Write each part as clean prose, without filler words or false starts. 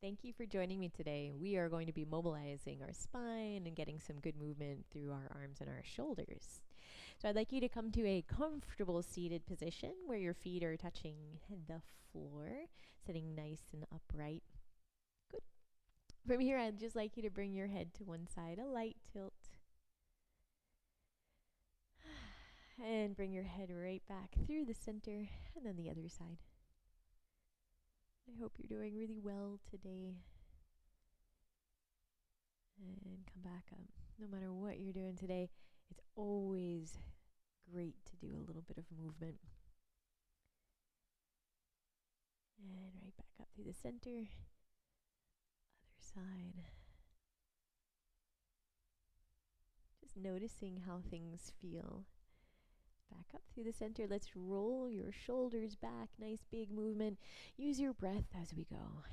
Thank you for joining me today. We are going to be mobilizing our spine and getting some good movement through our arms and our shoulders. So I'd like you to come to a comfortable seated position where your feet are touching the floor, sitting nice and upright. Good. From here, I'd just like you to bring your head to one side, a light tilt. And bring your head right back through the center and then the other side. I hope you're doing really well today. And come back up. No matter what you're doing today, it's always great to do a little bit of movement. And right back up through the center. Other side. Just noticing how things feel. Back up through the center. Let's roll your shoulders back. Nice big movement. Use your breath as we go.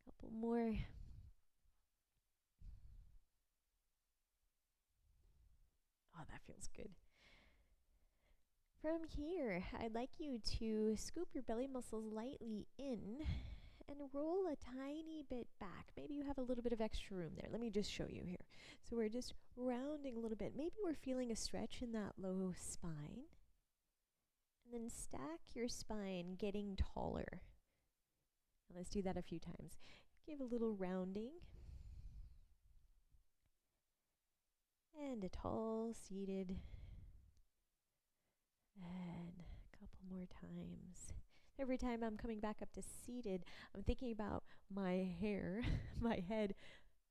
Couple more. Oh, that feels good. From here, I'd like you to scoop your belly muscles lightly in and roll a tiny bit back. Maybe you have a little bit of extra room there. Let me just show you here. So we're just rounding a little bit. Maybe we're feeling a stretch in that low spine. And then stack your spine, getting taller. Now let's do that a few times. Give a little rounding. And a tall seated. And a couple more times. Every time I'm coming back up to seated, I'm thinking about my hair, my head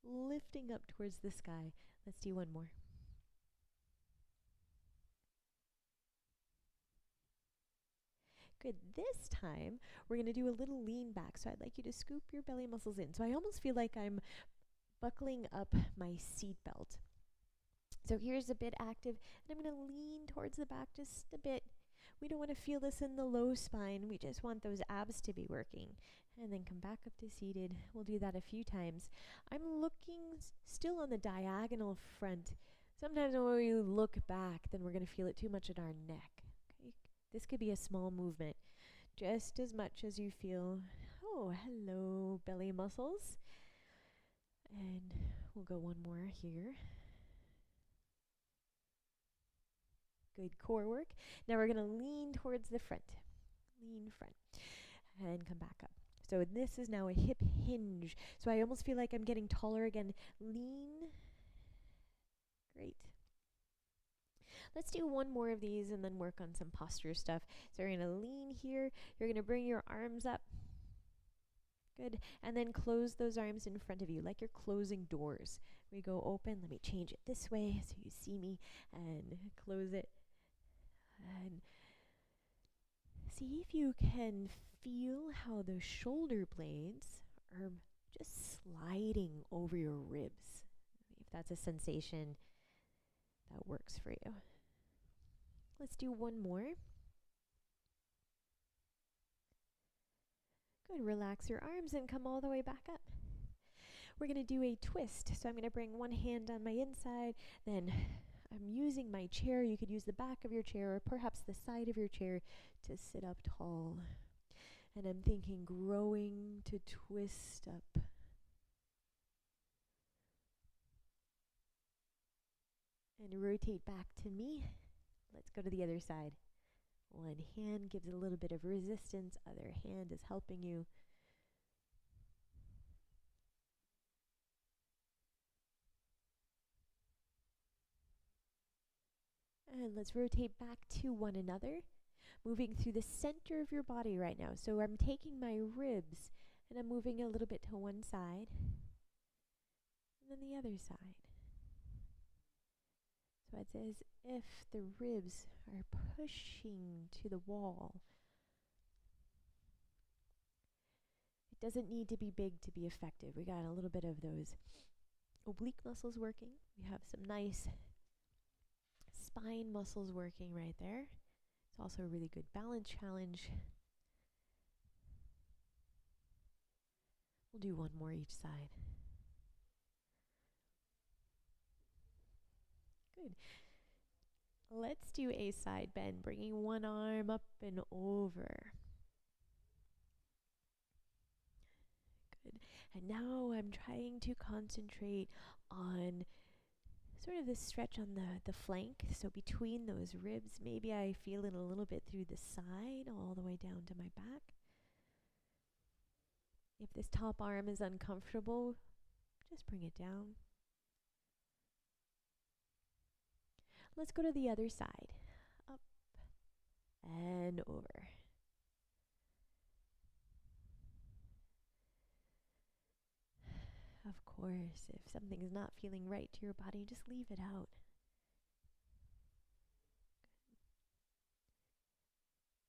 lifting up towards the sky. Let's do one more. Good. This time, we're going to do a little lean back. So I'd like you to scoop your belly muscles in. So I almost feel like I'm buckling up my seat belt. So here's a bit active, and I'm going to lean towards the back just a bit. We don't want to feel this in the low spine. We just want those abs to be working. And then come back up to seated. We'll do that a few times. I'm looking still on the diagonal front. Sometimes when we look back, then we're going to feel it too much in our neck. Okay? This could be a small movement, just as much as you feel, oh, hello, belly muscles. And we'll go one more here. Good core work. Now we're going to lean towards the front. Lean front. And come back up. So this is now a hip hinge. So I almost feel like I'm getting taller again. Lean. Great. Let's do one more of these and then work on some posture stuff. So you're going to lean here. You're going to bring your arms up. Good. And then close those arms in front of you like you're closing doors. We go open. Let me change it this way so you see me. And close it. And see if you can feel how the shoulder blades are just sliding over your ribs. If that's a sensation that works for you. Let's do one more. Good. Relax your arms and come all the way back up. We're going to do a twist. So I'm going to bring one hand on my inside, then I'm using my chair. You could use the back of your chair or perhaps the side of your chair to sit up tall. And I'm thinking growing to twist up. And rotate back to me. Let's go to the other side. One hand gives a little bit of resistance. Other hand is helping you. And let's rotate back to one another, moving through the center of your body right now. So I'm taking my ribs and I'm moving a little bit to one side and then the other side. So it's as if the ribs are pushing to the wall. It doesn't need to be big to be effective. We got a little bit of those oblique muscles working. We have some nice spine muscles working right there. It's also a really good balance challenge. We'll do one more each side. Good. Let's do a side bend, bringing one arm up and over. And now I'm trying to concentrate on sort of this stretch on the flank. So between those ribs, maybe I feel it a little bit through the side, all the way down to my back. If this top arm is uncomfortable, just bring it down. Let's go to the other side. Up and over. Of course, if something is not feeling right to your body, just leave it out.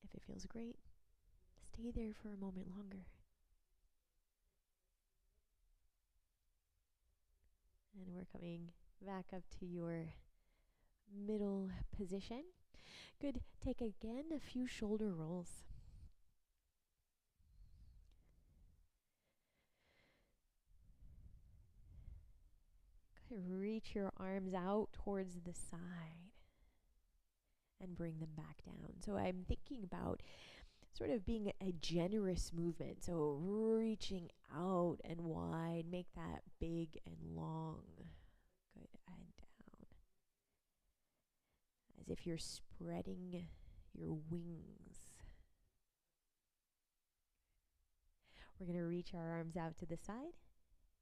If it feels great, stay there for a moment longer. And we're coming back up to your middle position. Good. Take again a few shoulder rolls. Good. Reach your arms out towards the side and bring them back down. So I'm thinking about sort of being a generous movement. So reaching out and wide, make that big and long. Good. And down. As if you're spreading your wings. We're going to reach our arms out to the side.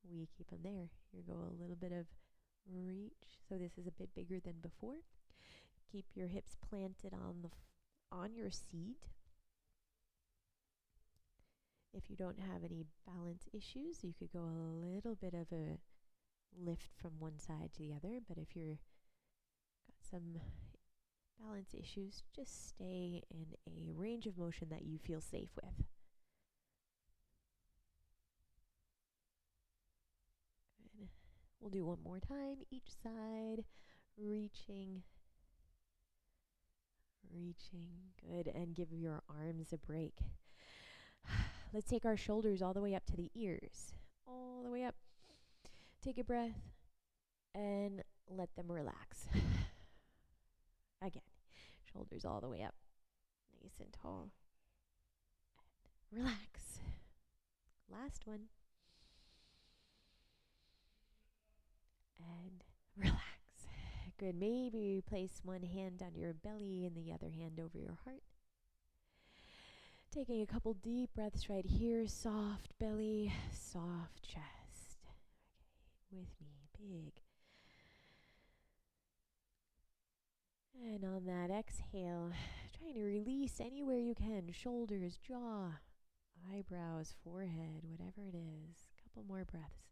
We keep them there. You go a little bit of reach. So this is a bit bigger than before. Keep your hips planted on your seat. If you don't have any balance issues, you could go a little bit of a lift from one side to the other. But if you're got some balance issues, just stay in a range of motion that you feel safe with. Good. We'll do one more time, each side, reaching. Good, and give your arms a break. Let's take our shoulders all the way up to the ears, all the way up. Take a breath and let them relax. Again, shoulders all the way up, nice and tall. And relax. Last one. And relax. Good. Maybe place one hand on your belly and the other hand over your heart. Taking a couple deep breaths right here. Soft belly, soft chest. Okay, with me. Big. And on that exhale, trying to release anywhere you can. Shoulders, jaw, eyebrows, forehead, whatever it is. Couple more breaths.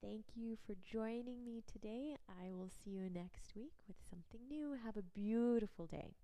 Thank you for joining me today. I will see you next week with something new. Have a beautiful day.